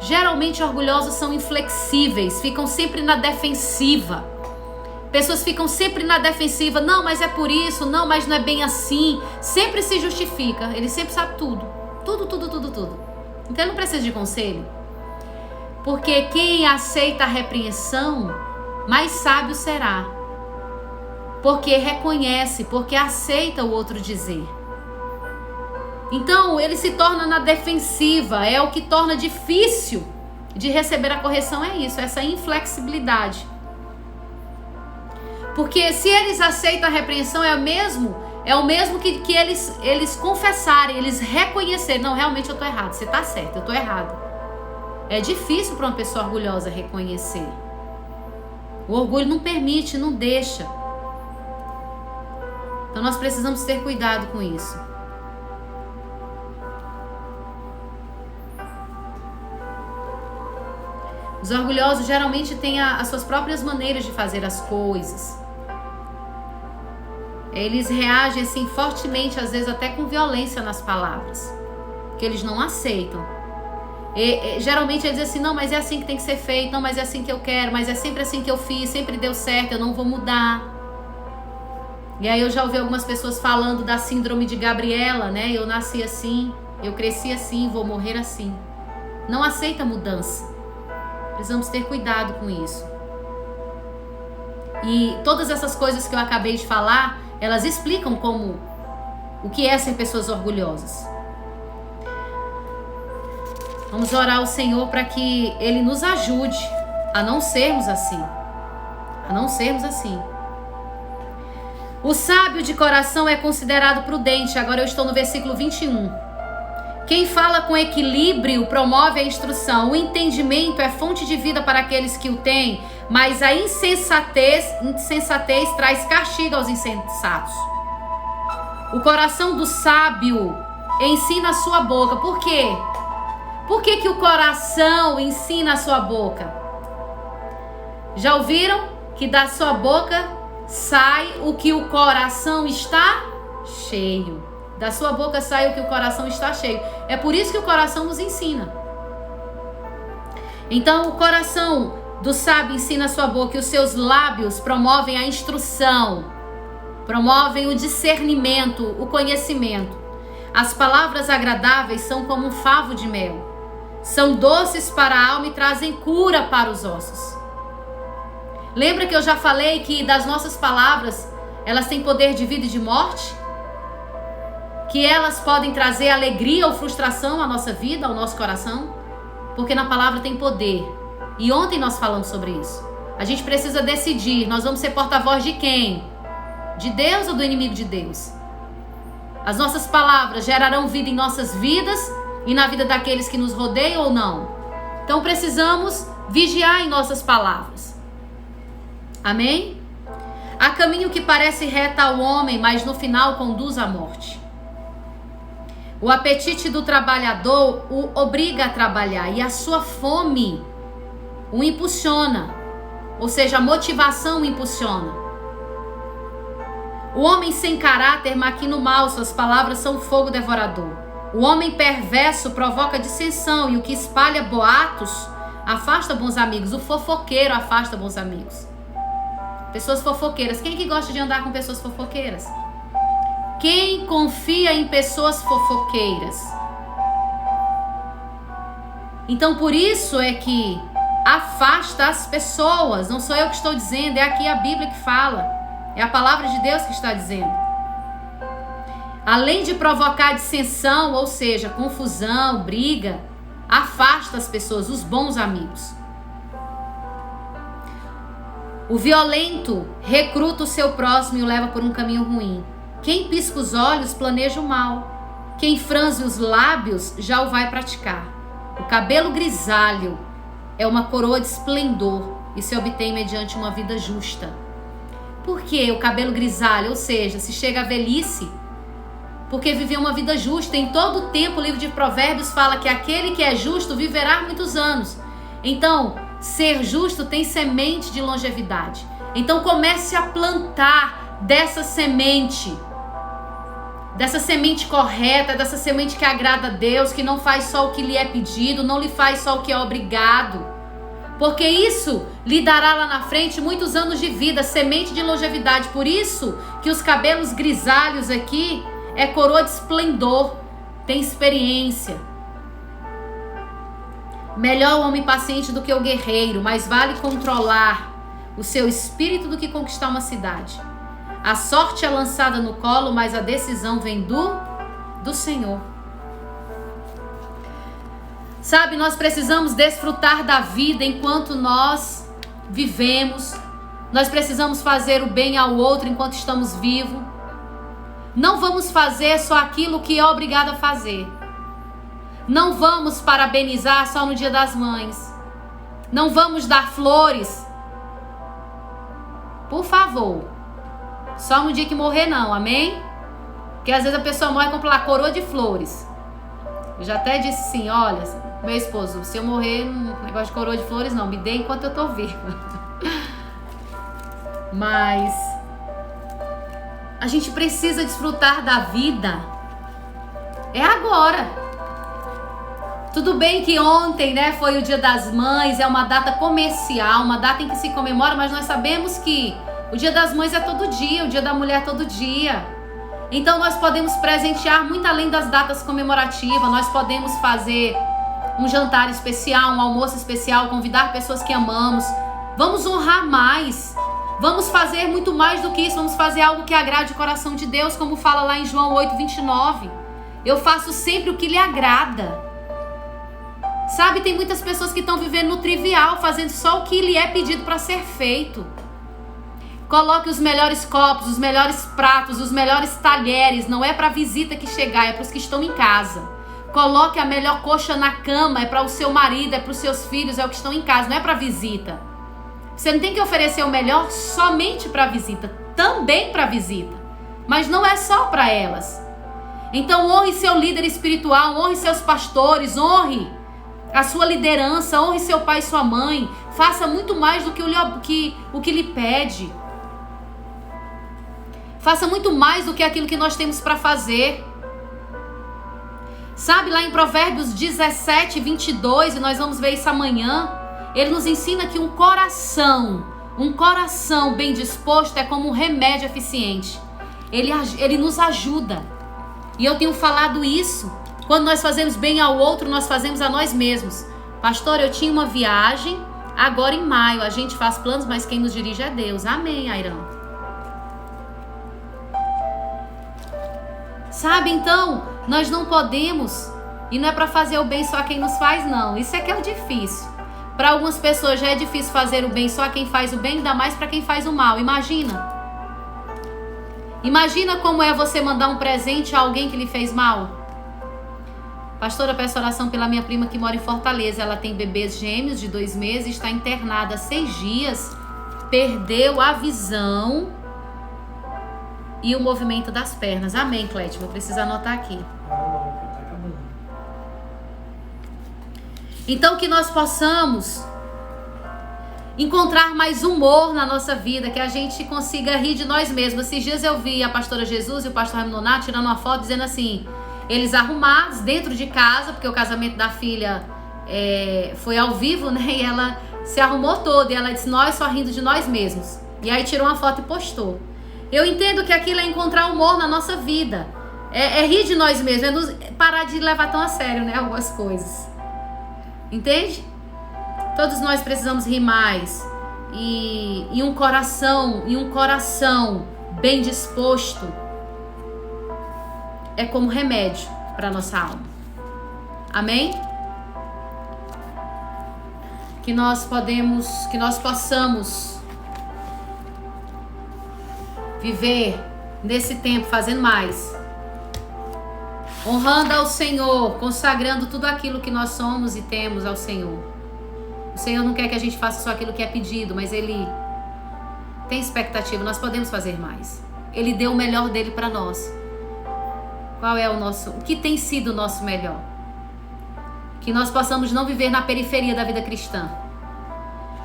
Geralmente orgulhosos são inflexíveis, ficam sempre na defensiva. Pessoas ficam sempre na defensiva, não, mas é por isso, não, mas não é bem assim. Sempre se justifica, ele sempre sabe tudo. Tudo. Então ele não precisa de conselho. Porque quem aceita a repreensão, mais sábio será. Porque reconhece, porque aceita o outro dizer. Então ele se torna na defensiva, é o que torna difícil de receber a correção, é isso, essa inflexibilidade. Porque se eles aceitam a repreensão, é o mesmo que eles confessarem, eles reconhecerem, não, realmente eu tô errado, você tá certo, eu tô errado. É difícil para uma pessoa orgulhosa reconhecer. O orgulho não permite, não deixa. Então nós precisamos ter cuidado com isso. Os orgulhosos geralmente têm as suas próprias maneiras de fazer as coisas. Eles reagem assim fortemente, às vezes até com violência nas palavras, que eles não aceitam. Geralmente eles dizem assim, não, mas é assim que tem que ser feito, não, mas é assim que eu quero, mas é sempre assim que eu fiz, sempre deu certo, eu não vou mudar. E aí eu já ouvi algumas pessoas falando da síndrome de Gabriela, né? Eu nasci assim, eu cresci assim, vou morrer assim. Não aceita mudança. Precisamos ter cuidado com isso. E todas essas coisas que eu acabei de falar, elas explicam o que é ser pessoas orgulhosas. Vamos orar ao Senhor para que Ele nos ajude a não sermos assim. A não sermos assim. O sábio de coração é considerado prudente. Agora eu estou no versículo 21. Quem fala com equilíbrio promove a instrução. O entendimento é fonte de vida para aqueles que o têm, mas a insensatez traz castigo aos insensatos. O coração do sábio ensina a sua boca. Por quê? Por que o coração ensina a sua boca? Já ouviram que da sua boca sai o que o coração está cheio? Da sua boca sai o que o coração está cheio. É por isso que o coração nos ensina. Então o coração do sábio ensina a sua boca e os seus lábios promovem a instrução, promovem o discernimento, o conhecimento. As palavras agradáveis são como um favo de mel. São doces para a alma e trazem cura para os ossos. Lembra que eu já falei que das nossas palavras, elas têm poder de vida e de morte? Que elas podem trazer alegria ou frustração à nossa vida, ao nosso coração? Porque na palavra tem poder. E ontem nós falamos sobre isso. A gente precisa decidir, nós vamos ser porta-voz de quem? De Deus ou do inimigo de Deus? As nossas palavras gerarão vida em nossas vidas e na vida daqueles que nos rodeiam ou não? Então precisamos vigiar em nossas palavras. Amém? Há caminho que parece reto ao homem, mas no final conduz à morte. O apetite do trabalhador o obriga a trabalhar e a sua fome o impulsiona, ou seja, a motivação o impulsiona. O homem sem caráter maquina o mal, suas palavras são fogo devorador. O homem perverso provoca dissensão e o que espalha boatos afasta bons amigos. O fofoqueiro afasta bons amigos. Pessoas fofoqueiras. Quem que gosta de andar com pessoas fofoqueiras? Quem confia em pessoas fofoqueiras? Então por isso é que afasta as pessoas. Não sou eu que estou dizendo, é aqui a Bíblia que fala. É a palavra de Deus que está dizendo. Além de provocar dissensão, ou seja, confusão, briga, afasta as pessoas, os bons amigos. O violento recruta o seu próximo e o leva por um caminho ruim. Quem pisca os olhos planeja o mal. Quem franze os lábios já o vai praticar. O cabelo grisalho é uma coroa de esplendor e se obtém mediante uma vida justa. Por que o cabelo grisalho? Ou seja, se chega à velhice, porque viveu uma vida justa. Em todo o tempo, o livro de Provérbios fala que aquele que é justo viverá muitos anos. Então, ser justo tem semente de longevidade. Então, comece a plantar dessa semente correta, dessa semente que agrada a Deus, que não faz só o que lhe é pedido, não lhe faz só o que é obrigado. Porque isso lhe dará lá na frente muitos anos de vida, semente de longevidade. Por isso que os cabelos grisalhos aqui é coroa de esplendor, tem experiência. Melhor o homem paciente do que o guerreiro, mais vale controlar o seu espírito do que conquistar uma cidade. A sorte é lançada no colo, mas a decisão vem do Senhor. Sabe, nós precisamos desfrutar da vida enquanto nós vivemos. Nós precisamos fazer o bem ao outro enquanto estamos vivos. Não vamos fazer só aquilo que é obrigado a fazer. Não vamos parabenizar só no Dia das Mães. Não vamos dar flores. Por favor. Só no dia que morrer não, amém? Porque às vezes a pessoa morre e compra lá coroa de flores. Eu já até disse assim, olha, meu esposo, se eu morrer, negócio de coroa de flores não, me dê enquanto eu tô viva. Mas a gente precisa desfrutar da vida. É agora. Tudo bem que ontem, né, foi o Dia das Mães, é uma data comercial, uma data em que se comemora, mas nós sabemos que o Dia das Mães é todo dia, o Dia da Mulher é todo dia. Então nós podemos presentear muito além das datas comemorativas, nós podemos fazer um jantar especial, um almoço especial, convidar pessoas que amamos. Vamos honrar mais. Vamos fazer muito mais do que isso, vamos fazer algo que agrade o coração de Deus, como fala lá em João 8:29. Eu faço sempre o que lhe agrada. Sabe, tem muitas pessoas que estão vivendo no trivial, fazendo só o que lhe é pedido para ser feito. Coloque os melhores copos, os melhores pratos, os melhores talheres. Não é para a visita que chegar, é para os que estão em casa. Coloque a melhor coxa na cama, é para o seu marido, é para os seus filhos, é o que estão em casa, não é para visita. Você não tem que oferecer o melhor somente para visita, também para visita. Mas não é só para elas. Então honre seu líder espiritual, honre seus pastores, honre a sua liderança, honre seu pai e sua mãe. Faça muito mais do que o que lhe pede. Faça muito mais do que aquilo que nós temos para fazer. Sabe, lá em Provérbios 17:22, e nós vamos ver isso amanhã, ele nos ensina que um coração bem disposto é como um remédio eficiente. Ele nos ajuda. E eu tenho falado isso. Quando nós fazemos bem ao outro, nós fazemos a nós mesmos. Pastor, eu tinha uma viagem, agora em maio. A gente faz planos, mas quem nos dirige é Deus. Amém, Airão. Sabe, então, nós não podemos, e não é para fazer o bem só a quem nos faz, não. Isso é que é o difícil. Para algumas pessoas já é difícil fazer o bem só a quem faz o bem, ainda mais para quem faz o mal. Imagina como é você mandar um presente a alguém que lhe fez mal. Pastora, peço oração pela minha prima que mora em Fortaleza. Ela tem bebês gêmeos de 2 meses, está internada há 6 dias, perdeu a visão e o movimento das pernas. Amém, Clétia, vou precisar anotar aqui. Então que nós possamos encontrar mais humor na nossa vida, que a gente consiga rir de nós mesmos. Esses dias eu vi a pastora Jesus e o pastor Raimundo Nonato tirando uma foto dizendo assim, eles arrumados dentro de casa, porque o casamento da filha foi ao vivo, né? E ela se arrumou toda e ela disse, nós só rindo de nós mesmos. E aí tirou uma foto e postou. Eu entendo que aquilo é encontrar humor na nossa vida. É rir de nós mesmos, parar de levar tão a sério, né? Algumas coisas. Entende? Todos nós precisamos rir mais. E um coração bem disposto é como remédio para a nossa alma. Amém? Que nós possamos viver nesse tempo fazendo mais honrando ao Senhor, consagrando tudo aquilo que nós somos e temos ao Senhor. O Senhor não quer que a gente faça só aquilo que é pedido, mas Ele tem expectativa, nós podemos fazer mais. Ele deu o melhor dele para nós. Qual é o que tem sido o nosso melhor? Que nós possamos não viver na periferia da vida cristã.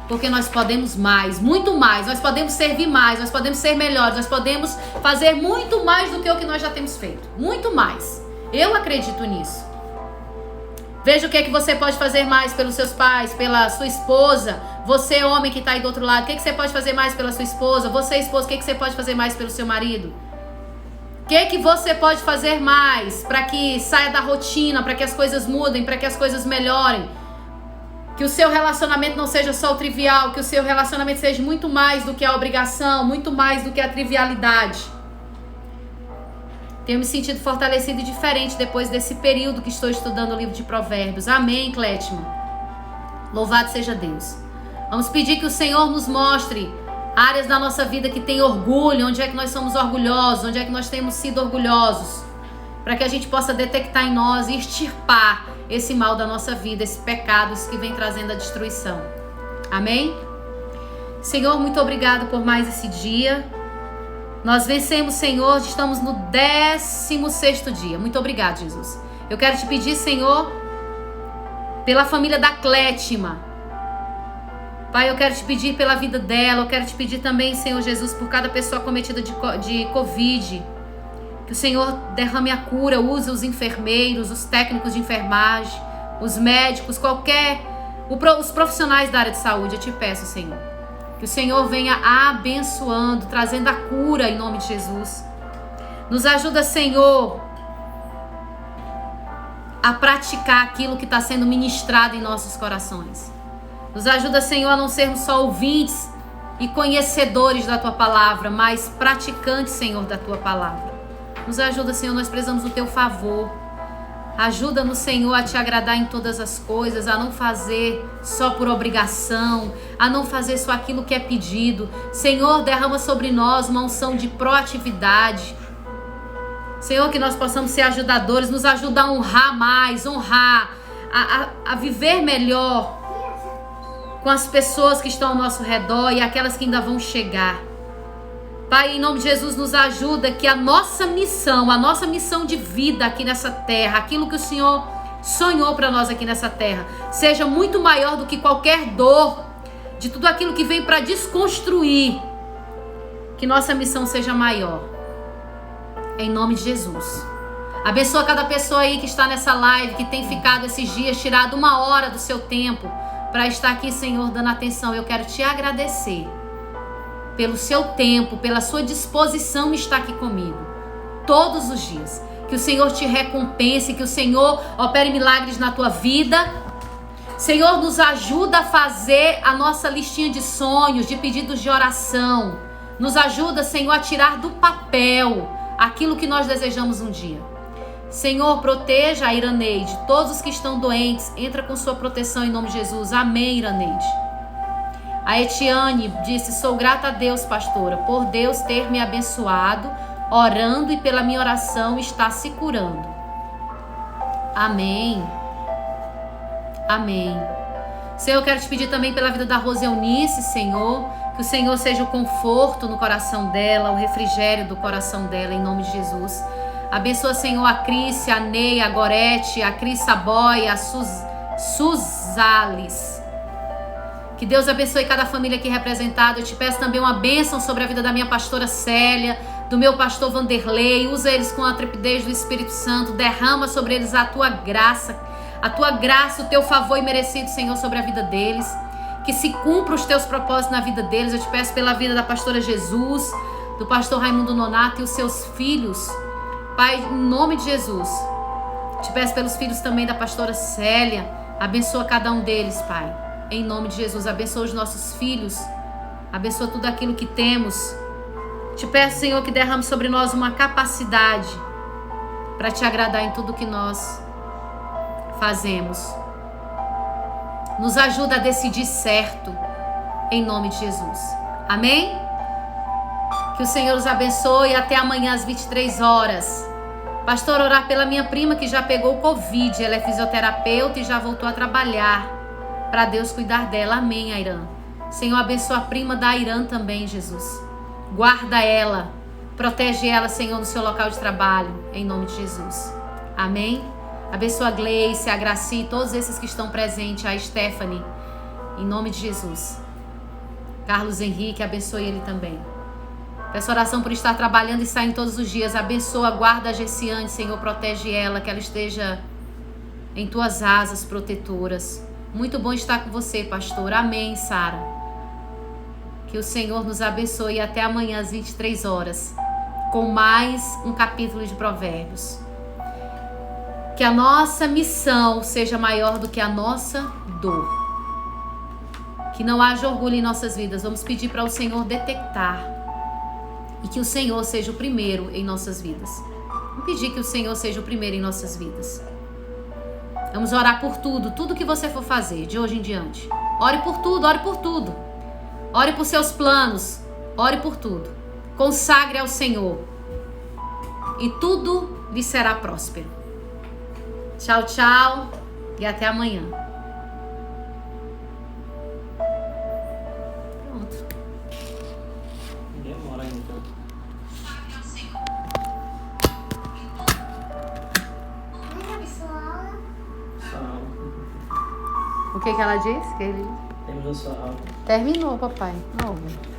Porque nós podemos mais, muito mais, nós podemos servir mais, nós podemos ser melhores, nós podemos fazer muito mais do que o que nós já temos feito. Muito mais. Eu acredito nisso. Veja o que é que você pode fazer mais pelos seus pais, pela sua esposa. Você, homem que está aí do outro lado, o que é que você pode fazer mais pela sua esposa? Você, esposa, o que é que você pode fazer mais pelo seu marido? O que é que você pode fazer mais para que saia da rotina, para que as coisas mudem, para que as coisas melhorem? Que o seu relacionamento não seja só o trivial, que o seu relacionamento seja muito mais do que a obrigação, muito mais do que a trivialidade. Tenho me sentido fortalecida e diferente depois desse período que estou estudando o livro de Provérbios. Amém, Clétima? Louvado seja Deus. Vamos pedir que o Senhor nos mostre áreas da nossa vida que tem orgulho, onde é que nós somos orgulhosos, onde é que nós temos sido orgulhosos, para que a gente possa detectar em nós e extirpar esse mal da nossa vida, esse pecado, isso que vem trazendo a destruição. Amém? Senhor, muito obrigado por mais esse dia. Nós vencemos, Senhor, estamos no 16º dia. Muito obrigado, Jesus. Eu quero te pedir, Senhor, pela família da Clétima. Pai, eu quero te pedir pela vida dela. Eu quero te pedir também, Senhor Jesus, por cada pessoa cometida de Covid. Que o Senhor derrame a cura, use os enfermeiros, os técnicos de enfermagem, os médicos, os profissionais da área de saúde. Eu te peço, Senhor, que o Senhor venha abençoando, trazendo a cura em nome de Jesus. Nos ajuda, Senhor, a praticar aquilo que está sendo ministrado em nossos corações. Nos ajuda, Senhor, a não sermos só ouvintes e conhecedores da Tua palavra, mas praticantes, Senhor, da Tua palavra. Nos ajuda, Senhor, nós precisamos do Teu favor. Ajuda-nos, Senhor, a Te agradar em todas as coisas, a não fazer só por obrigação, a não fazer só aquilo que é pedido. Senhor, derrama sobre nós uma unção de proatividade. Senhor, que nós possamos ser ajudadores, nos ajuda a honrar mais, a viver melhor com as pessoas que estão ao nosso redor e aquelas que ainda vão chegar. Pai, em nome de Jesus, nos ajuda que a nossa missão de vida aqui nessa terra, aquilo que o Senhor sonhou para nós aqui nessa terra, seja muito maior do que qualquer dor, de tudo aquilo que vem para desconstruir, que nossa missão seja maior. Em nome de Jesus. Abençoa cada pessoa aí que está nessa live, que tem ficado esses dias, tirado 1 hora do seu tempo para estar aqui, Senhor, dando atenção. Eu quero te agradecer pelo seu tempo, pela sua disposição em estar aqui comigo todos os dias. Que o Senhor te recompense, que o Senhor opere milagres na tua vida. Senhor, nos ajuda a fazer a nossa listinha de sonhos, de pedidos de oração. Nos ajuda, Senhor, a tirar do papel aquilo que nós desejamos um dia. Senhor, proteja a Iraneide, todos os que estão doentes, entra com sua proteção em nome de Jesus. Amém, Iraneide. A Etiane disse: sou grata a Deus, pastora, por Deus ter me abençoado, orando e pela minha oração está se curando. Amém. Amém. Senhor, eu quero te pedir também pela vida da Rose Eunice, Senhor, que o Senhor seja o conforto no coração dela, o refrigério do coração dela, em nome de Jesus. Abençoa, Senhor, a Cris, a Ney, a Gorete, a Cris Saboy, a Suzales. Que Deus abençoe cada família aqui representada. Eu te peço também uma bênção sobre a vida da minha pastora Célia, do meu pastor Vanderlei. Usa eles com a trepidez do Espírito Santo. Derrama sobre eles a tua graça, o teu favor imerecido, Senhor, sobre a vida deles. Que se cumpra os teus propósitos na vida deles. Eu te peço pela vida da pastora Jesus, do pastor Raimundo Nonato e os seus filhos. Pai, em nome de Jesus, te peço pelos filhos também da pastora Célia. Abençoa cada um deles, Pai. Em nome de Jesus, abençoa os nossos filhos. Abençoa tudo aquilo que temos. Te peço, Senhor, que derrame sobre nós uma capacidade para te agradar em tudo que nós fazemos. Nos ajuda a decidir certo, em nome de Jesus. Amém? Que o Senhor os abençoe. Até amanhã às 23 horas. Pastor, orar pela minha prima que já pegou Covid. Ela é fisioterapeuta e já voltou a trabalhar. Para Deus cuidar dela. Amém, Airan. Senhor, abençoa a prima da Airan também, Jesus. Guarda ela. Protege ela, Senhor, no seu local de trabalho. Em nome de Jesus. Amém. Abençoa a Gleice, a Graci, todos esses que estão presentes. A Stephanie. Em nome de Jesus. Carlos Henrique, abençoe ele também. Peço oração por estar trabalhando e saindo todos os dias. Abençoa, guarda a Gessiane, Senhor, protege ela, que ela esteja em tuas asas protetoras. Muito bom estar com você, pastor. Amém, Sara. Que o Senhor nos abençoe até amanhã às 23 horas, com mais um capítulo de Provérbios. Que a nossa missão seja maior do que a nossa dor. Que não haja orgulho em nossas vidas. Vamos pedir para o Senhor detectar. E que o Senhor seja o primeiro em nossas vidas. Vamos pedir que o Senhor seja o primeiro em nossas vidas. Vamos orar por tudo. Tudo que você for fazer de hoje em diante. Ore por tudo, ore por tudo. Ore por seus planos. Ore por tudo. Consagre ao Senhor. E tudo lhe será próspero. Tchau, tchau. E até amanhã. O que ela disse? Terminou sua aula. Terminou, papai. Não.